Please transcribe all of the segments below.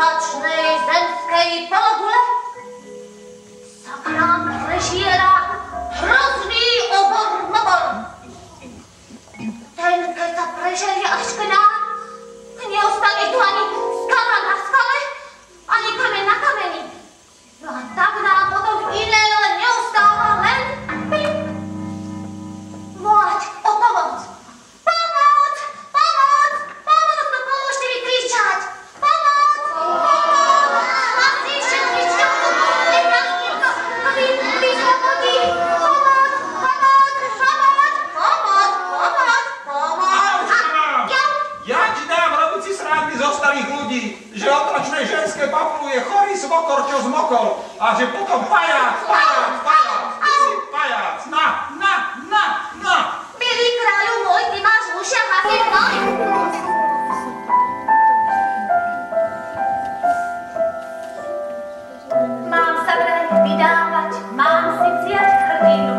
opačnej zemskej pologule sa k nám prežiera hrozný obor-mobor. Ten, keď sa prežerie až k nám, neostane tu ani skala na skale, ani kameň na kameni. No a tak nám potom iné len neostáva len volať o pomoc. Pomoc! Pomoc! Pomoc! No pomôžte mi kričať! Pomoc! Pomoc! Hlasnejšie kričte o pomoc! Neprasníko! Vyšla vody! Pomoc! Pomoc! Pomoc! Pomoc! Pomoc! Pomoc! Ja ti dám robiť si srandy zo starých ľudí, že otročnej ženské papulu je chorý smokor, čo zmokol, a že potom pajac! Ty si pajac! Na! Milý kráľu môj, ty máš v ušiach asi hnoj. Mám sa vraj vydávať, mám si vziať hrdinu,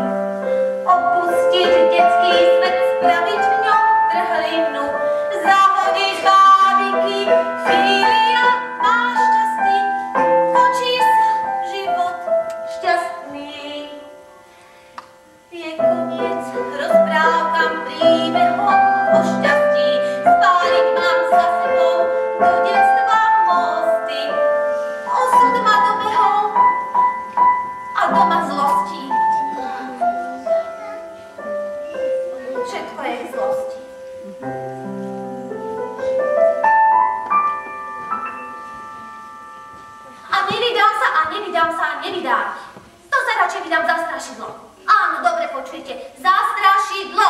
opustiť detský svet, spraviť v ňom trhlinu, zahodiť bábiky, Fília má šťastný, končí sa život šťastný. Je koniec rozprávkam príbehom o šťastí, spáliť mám za sebou do detstva mosty. Osud ma dobehol a doma zlosti. Všetko je k zlosti. A nevydám. To sa radšej vydám za strašidlo. Áno, dobre počujete, za strašidlo.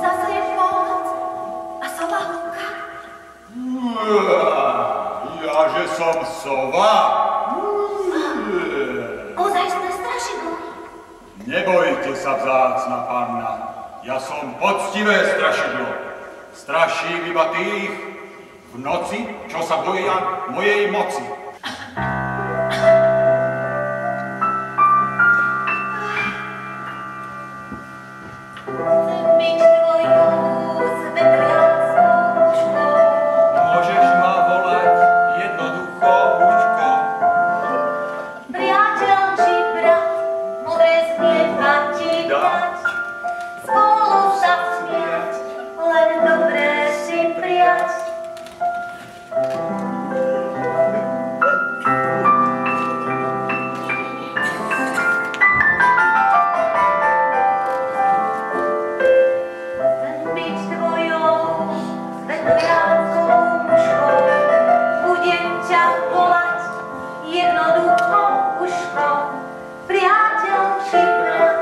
Zase je polnoc a sova húka. Ja, že som sova? Ozajstné strašidlo. Nebojte sa, vzácna panna. Ja som poctivé strašidlo. Straším iba tých v noci, čo sa boja mojej moci. Chcem byť tvojou svetliackou mužkou. Môžeš ma volať jednoducho Učko. Priateľ či brat, modré snieva ti dať. Spolu sa smiať, len dobré si prijať. Chcem byť tvojou svetliackou mužkou, budem ťa volať jednoducho Uško. Priateľ či brat,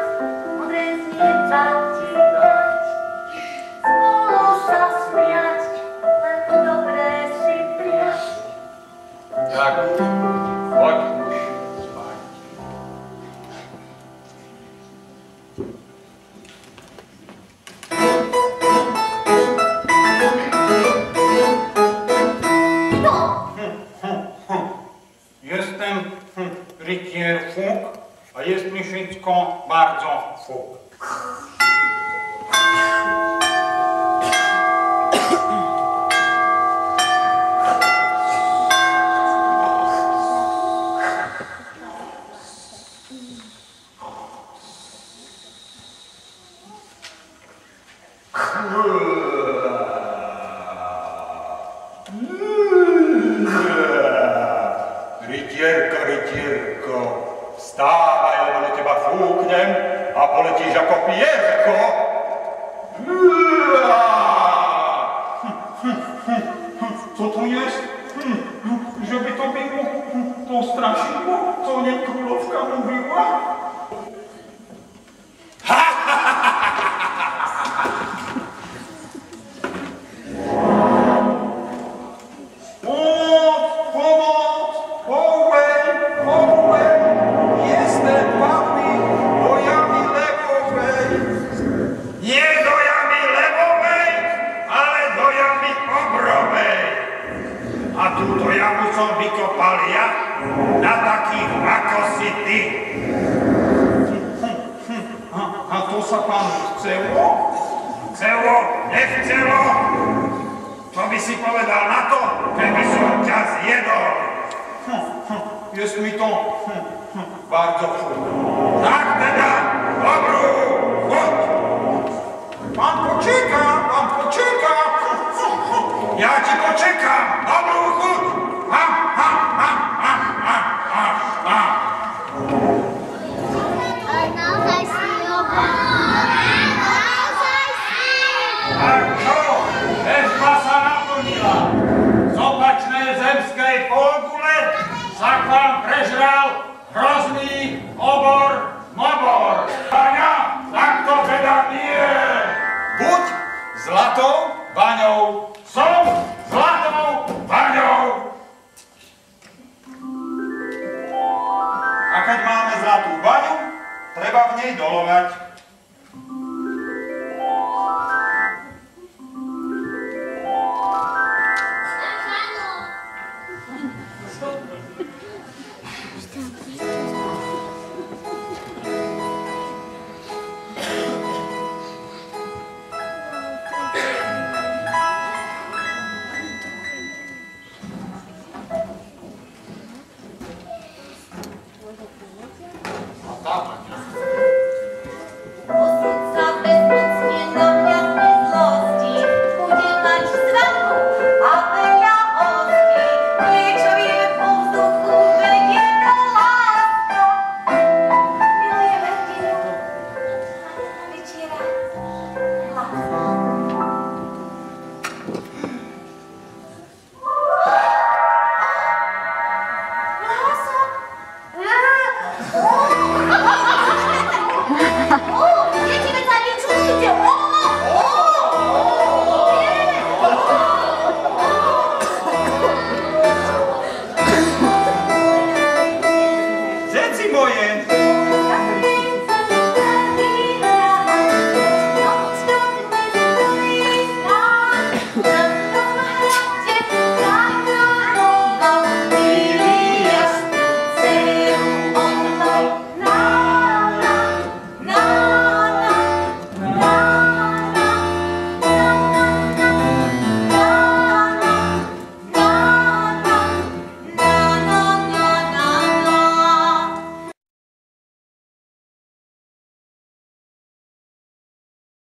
modré snieva ti dať. Spolu sa smiať, len dobré si prijať. Tak, poď už spať. Kto? Jestem rytier Fuk, a jest mi wszystko bardzo Fuk. Rytierko, vstávaj, lebo na teba fúknem a poletíš ako pierko. Co to jest? Żeby to było to straszidło, co nie królowka mówiła? Túto jamu som vykopal ja na takých ako si ty. sa panu chcelo? Chcelo, nechcelo? Čo by si povedal na to, keby som ťa zjedol? Jest mi to bardzo przykro. Tak teda, dobrú chuť! Pan poczeka, pan poczeka. Ja ti počekám, dobrú chuť! Ha, ha, ha, ha, ha, ha, ha. A čo? Väžba sa naplnila. Z opačnej zemskej polgule sa k vám prežral hrozný obor mobor. Baňa, tak to teda nie. Buď zlatou baňou. Som zlatou baňou. A keď máme zlatú baňu, treba v nej dolovať. Osyca bezmocnie na miastnej złości, bude mać zwadu, a wyja oski, nie czuje po wzduchu, będzie to laska. Miluje Martinu, wyciera laska. Lasa?